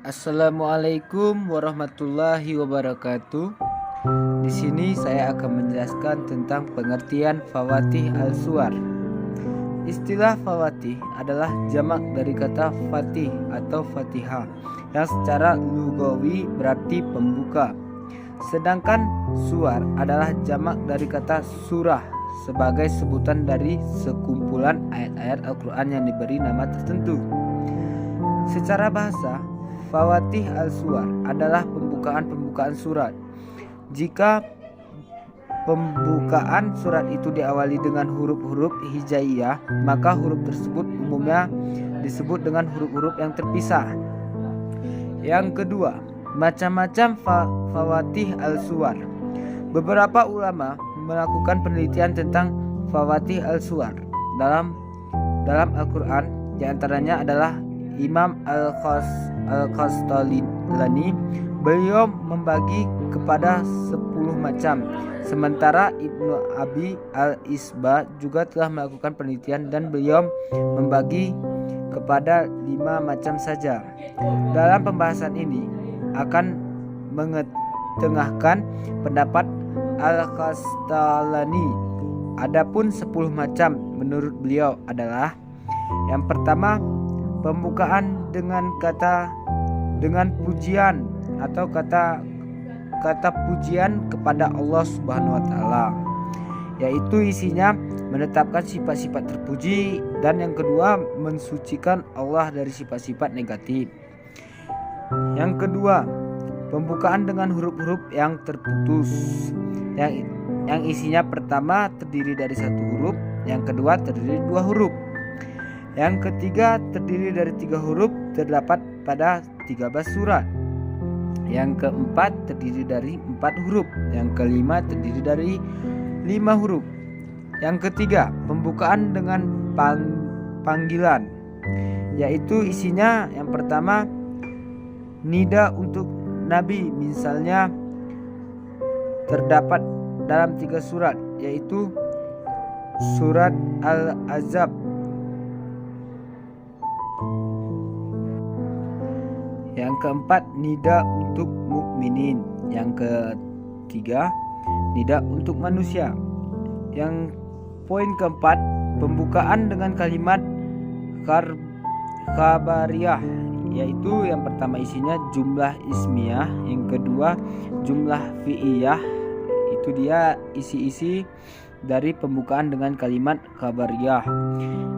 Assalamualaikum warahmatullahi wabarakatuh. Di sini saya akan menjelaskan tentang pengertian fawatih al-suwar. Istilah fawatih adalah jamak dari kata fatih atau fatihah yang secara lugawi berarti pembuka. Sedangkan suwar adalah jamak dari kata surah sebagai sebutan dari sekumpulan ayat-ayat Al-Quran yang diberi nama tertentu. Secara bahasa, fawatih al-suwar adalah pembukaan surat. Jika pembukaan surat itu diawali dengan huruf-huruf hijaiyah, maka huruf tersebut umumnya disebut dengan huruf-huruf yang terpisah. Yang kedua, macam-macam fawatih al-suwar. Beberapa ulama melakukan penelitian tentang fawatih al-suwar dalam Al-Quran. Di antaranya adalah Imam Al-Qastalani. Beliau membagi kepada 10 macam. Sementara Ibnu Abi al-Isba juga telah melakukan penelitian dan beliau membagi kepada 5 macam saja. Dalam pembahasan ini akan mengetengahkan pendapat Al-Qastalani. Adapun 10 macam menurut beliau adalah: yang pertama, pembukaan dengan pujian atau kata pujian kepada Allah Subhanahu wa taala, yaitu isinya menetapkan sifat-sifat terpuji, dan yang kedua, mensucikan Allah dari sifat-sifat negatif. Yang kedua, pembukaan dengan huruf-huruf yang terputus, yang isinya pertama terdiri dari 1 huruf, yang kedua terdiri dari 2 huruf, yang ketiga terdiri dari 3 huruf, terdapat pada 13 surat. Yang keempat terdiri dari 4 huruf. Yang kelima terdiri dari 5 huruf. Yang ketiga, pembukaan dengan panggilan, yaitu isinya yang pertama nida untuk Nabi, misalnya terdapat dalam 3 surat, yaitu surat Al-Ahzab. Yang keempat, nida untuk mukminin. Yang ketiga, nida untuk manusia. Yang poin keempat, pembukaan dengan kalimat khabariyah, yaitu yang pertama isinya jumlah ismiyah, yang kedua jumlah fi'iyah. Itu dia isi-isi dari pembukaan dengan kalimat khabariyah.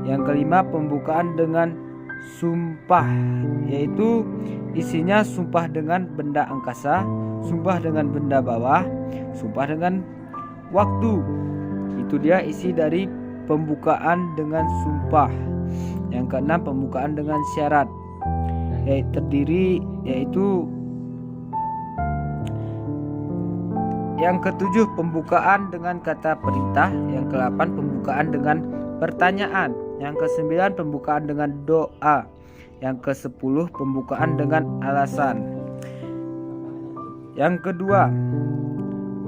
Yang kelima, pembukaan dengan sumpah, yaitu isinya sumpah dengan benda angkasa, sumpah dengan benda bawah, sumpah dengan waktu. Itu dia isi dari pembukaan dengan sumpah. Yang keenam, pembukaan dengan syarat, yaitu yang ketujuh, pembukaan dengan kata perintah. Yang ke-8, pembukaan dengan pertanyaan. Yang ke-9, pembukaan dengan doa. Yang ke-10, pembukaan dengan alasan. Yang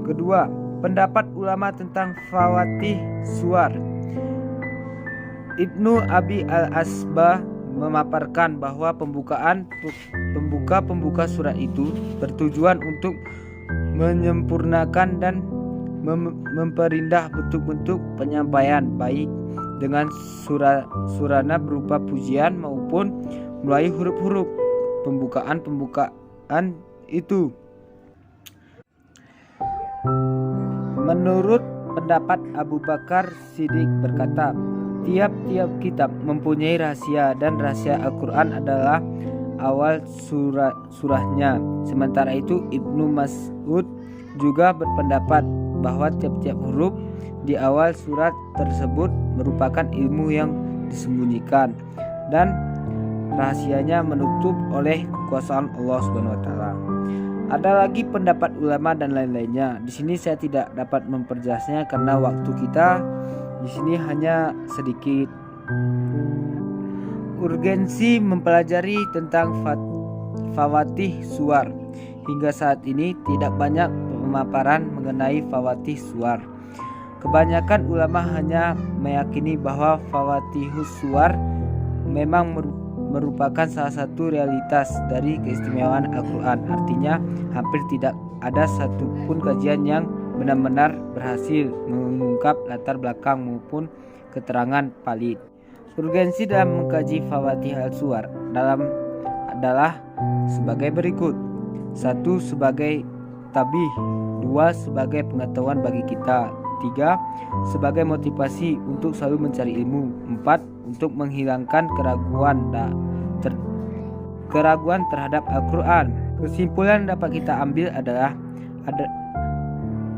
kedua, pendapat ulama tentang fawatih suwar. Ibnu Abi al-Asba memaparkan bahwa pembuka surat itu bertujuan untuk menyempurnakan dan memperindah bentuk-bentuk penyampaian, baik dengan surana berupa pujian maupun melalui huruf-huruf pembukaan itu. Menurut pendapat Abu Bakar Siddiq berkata, tiap-tiap kitab mempunyai rahasia, dan rahasia Al-Quran adalah awal surahnya. Sementara itu Ibnu Mas'ud juga berpendapat bahwa tiap-tiap huruf di awal surat tersebut merupakan ilmu yang disembunyikan dan rahasianya menutup oleh kekuasaan Allah Subhanahu wa taala. Ada lagi pendapat ulama dan lain-lainnya. Di sini saya tidak dapat memperjelasnya karena waktu kita di sini hanya sedikit. Urgensi mempelajari tentang fawatih suwar. Hingga saat ini tidak banyak pemaparan mengenai fawatih suwar. Kebanyakan ulama hanya meyakini bahwa fawatihus suwar memang merupakan salah satu realitas dari keistimewaan Al-Quran. Artinya hampir tidak ada satupun kajian yang benar-benar berhasil mengungkap latar belakang maupun keterangan valid. Urgensi dalam mengkaji Fawatih Al-Suwar adalah sebagai berikut. 1. Sebagai tabih. 2. Sebagai pengetahuan bagi kita. 3. Sebagai motivasi untuk selalu mencari ilmu. 4. Untuk menghilangkan keraguan terhadap Al-Quran. Kesimpulan yang dapat kita ambil adalah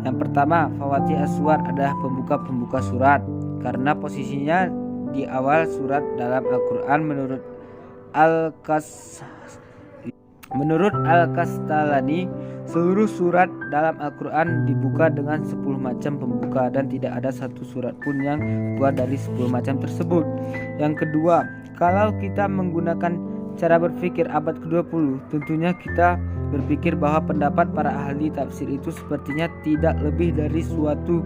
yang pertama, Fawatih Al-Suwar adalah pembuka surat karena posisinya di awal surat dalam Al-Quran. Menurut Al-Kastalani, seluruh surat dalam Al-Quran dibuka dengan 10 macam pembuka dan tidak ada satu surat pun yang keluar dari 10 macam tersebut. Yang kedua, kalau kita menggunakan cara berpikir abad ke-20, tentunya kita berpikir bahwa pendapat para ahli tafsir itu sepertinya tidak lebih dari suatu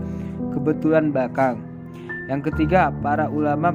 kebetulan belakang. Yang ketiga, para ulama